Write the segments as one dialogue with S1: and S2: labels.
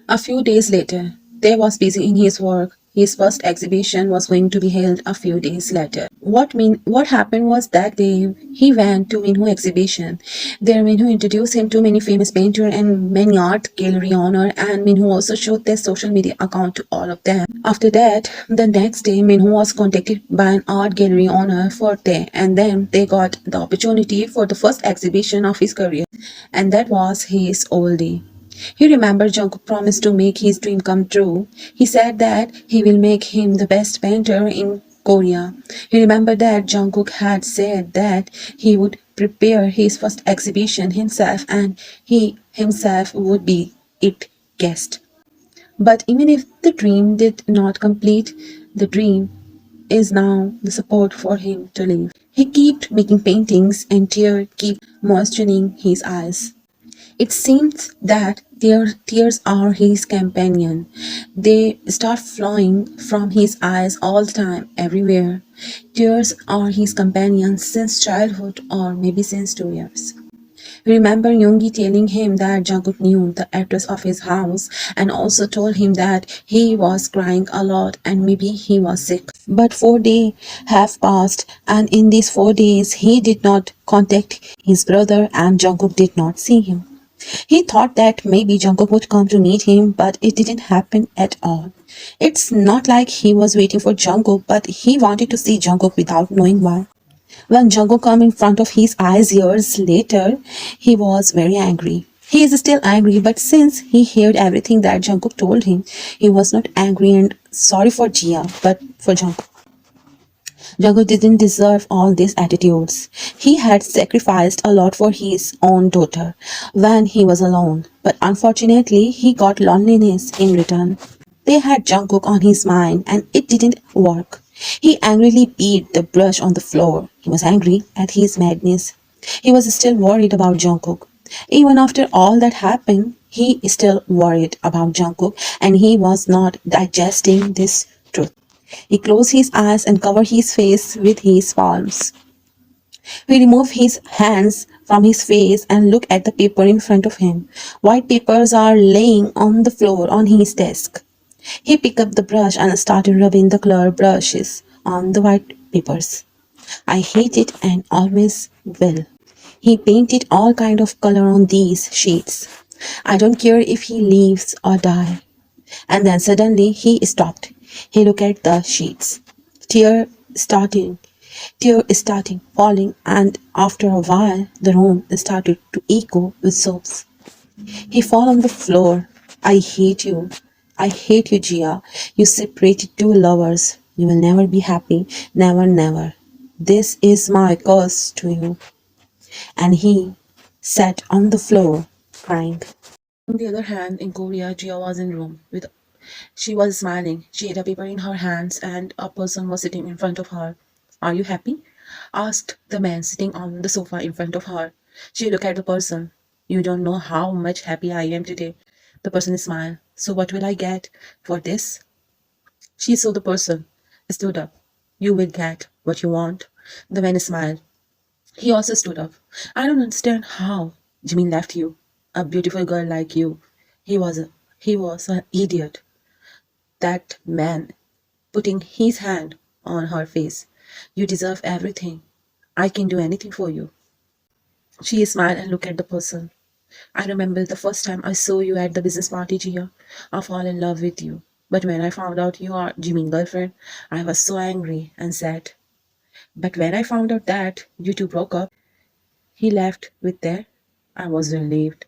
S1: A few days later, Tay was busy in his work. His first exhibition was going to be held a few days later. What happened was that day he went to Minho exhibition. There Minho introduced him to many famous painter and many art gallery owner, and Minho also showed their social media account to all of them. After that, the next day Minho was contacted by an art gallery owner for Tay, and then they got the opportunity for the first exhibition of his career, and that was his oldie. He remembered Jungkook promised to make his dream come true. He said that he will make him the best painter in Korea. He remembered that Jungkook had said that he would prepare his first exhibition himself and he himself would be its guest. But even if the dream did not complete, the dream is now the support for him to live. He kept making paintings and tears keep moistening his eyes. It seems that their tears are his companion. They start flowing from his eyes all the time, everywhere. Tears are his companions since childhood or maybe since 2 years. Remember Yoongi telling him that Jungkook knew the address of his house and also told him that he was crying a lot and maybe he was sick. But 4 days have passed and in these 4 days he did not contact his brother and Jungkook did not see him. He thought that maybe Jungkook would come to meet him, but it didn't happen at all. It's not like he was waiting for Jungkook, but he wanted to see Jungkook without knowing why. When Jungkook came in front of his eyes years later, he was very angry. He is still angry, but since he heard everything that Jungkook told him, he was not angry and sorry for Jia, but for Jungkook. Jungkook didn't deserve all these attitudes. He had sacrificed a lot for his own daughter when he was alone, but unfortunately, he got loneliness in return. They had Jungkook on his mind and it didn't work. He angrily beat the brush on the floor. He was angry at his madness. He was still worried about Jungkook. Even after all that happened, he is still worried about Jungkook and he was not digesting this truth. He closed his eyes and covered his face with his palms. He removed his hands from his face and looked at the paper in front of him. White papers are laying on the floor on his desk. He picked up the brush and started rubbing the color brushes on the white papers. I hate it and always will. He painted all kind of color on these sheets. I don't care if he lives or die. And then suddenly he stopped. He looked at the sheets. Tear starting, tear starting falling, and after a while the room started to echo with sobs. He fell on the floor. I hate you. I hate you, Gia. You separated two lovers. You will never be happy. Never, never. This is my curse to you. And he sat on the floor, crying. On the other hand, in Korea, Gia was in room with she was smiling. She had a paper in her hands and a person was sitting in front of her. Are you happy? Asked the man sitting on the sofa in front of her. She looked at the person. You don't know how much happy I am today. The person smiled. So what will I get for this? She saw the person, stood up. You will get what you want. The man smiled. He also stood up. I don't understand how Jimmy left you. A beautiful girl like you. He was an idiot. That man putting his hand on her face. You deserve everything. I can do anything for you. She smiled and looked at the person. I remember the first time I saw you at the business party, Gia. I fall in love with you. But when I found out you are Jimin's girlfriend, I was so angry and sad. But when I found out that you two broke up, he left with there, I was relieved.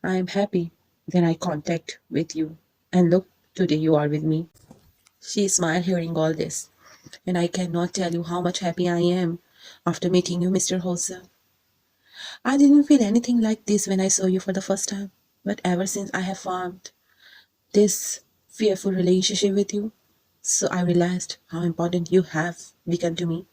S1: I am happy. Then I contact with you. And look, today you are with me. She smiled hearing all this. And I cannot tell you how much happy I am after meeting you, Mr. Hossa. I didn't feel anything like this when I saw you for the first time, but ever since I have formed this fearful relationship with you, so I realized how important you have become to me.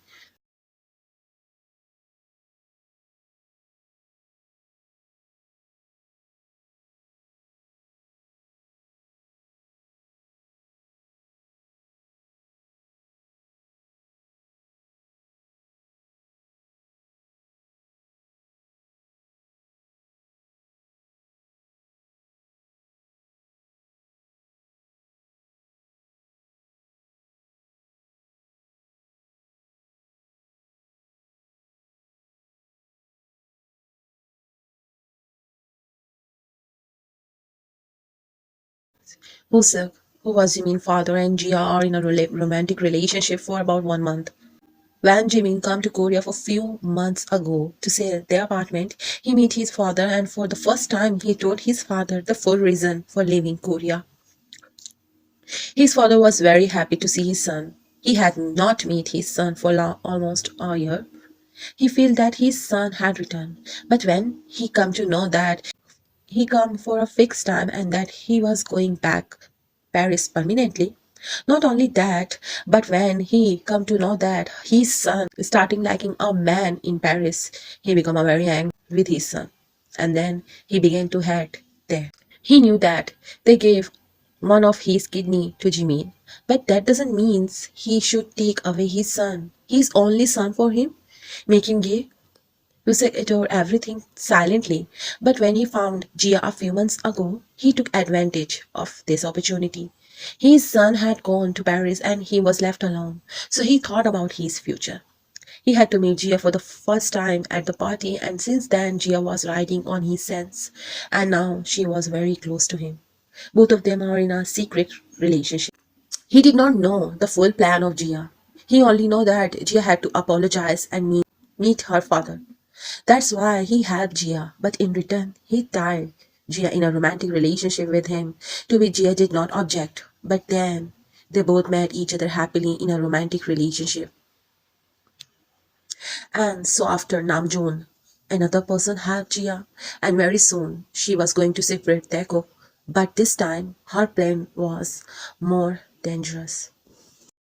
S1: Husuk, who was Jimin's father, and Jia are in a romantic relationship for about 1 month. When Jimin came to Korea for few months ago to sell their apartment, he met his father, and for the first time he told his father the full reason for leaving Korea. His father was very happy to see his son. He had not met his son for almost a year. He felt that his son had returned, but when he come to know that he come for a fixed time and that he was going back Paris permanently. Not only that, but when he come to know that his son is starting liking a man in Paris, he become very angry with his son. And then he began to head there. He knew that they gave one of his kidney to Jimin, but that doesn't mean he should take away his son, his only son for him, make him gay. Yusek adored everything silently, but when he found Jia a few months ago, he took advantage of this opportunity. His son had gone to Paris and he was left alone, so he thought about his future. He had to meet Jia for the first time at the party, and since then Jia was riding on his sense, and now she was very close to him. Both of them are in a secret relationship. He did not know the full plan of Jia. He only knew that Jia had to apologize and meet her father. That's why he helped Jia, but in return, he tied Jia in a romantic relationship with him, to which Jia did not object. But then, they both met each other happily in a romantic relationship. And so after Namjoon, another person helped Jia, and very soon she was going to separate taekook. But this time, her plan was more dangerous.